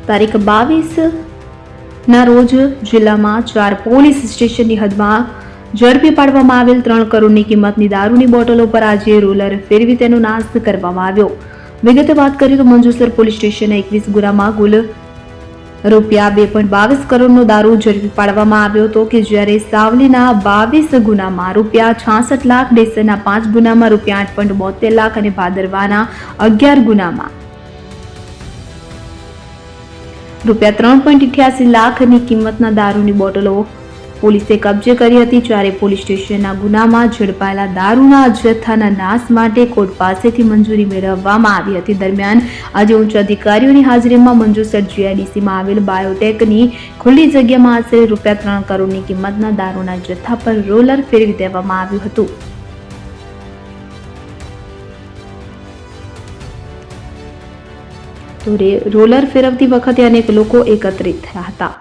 તારીખ 22 રોજ જિલ્લામાં 4 પોલીસ સ્ટેશનની હદમાં ઝડપી પાડવામાં આવેલ 3 કરોડની કિંમતની દારૂની બોટલો પર આજે રોલર ફેરવી તેનો નાશ કરવામાં આવ્યો. વિગતે વાત કરીએ તો મંજુસર પોલીસ સ્ટેશનના 21 ગુનામાં કુલ રૂપિયા 2.22 કરોડનો દારૂ ઝડપી પાડવામાં આવ્યો હતો કે જ્યારે સાવલીના 22 ગુનામાં રૂપિયા 66 લાખ, ડેસરના 5 ગુનામાં રૂપિયા 8.72 લાખ અને ભાદરવાના 11 ગુનામાં રૂપિયા 3.88 લાખની કિંમતના દારૂની બોટલો પોલીસે કબજે કરી હતી. ચારે પોલીસ સ્ટેશનના ગુનામાં ઝડપાયેલા દારૂના જથ્થાના નાશ માટે કોર્ટ પાસેથી મંજૂરી મેળવવામાં આવી હતી. દરમિયાન આજે ઉચ્ચ અધિકારીઓની હાજરીમાં મંજુસર જીઆઈડીસીમાં આવેલ બાયોટેકની ખુલ્લી જગ્યામાં આશરે રૂપિયા 3 કરોડની કિંમતના દારૂના જથ્થા પર રોલર ફેરવી દેવામાં આવ્યું હતું. તો રોલર ફેરવતી વખતે અનેક લોકો એકત્રિત થયા હતા.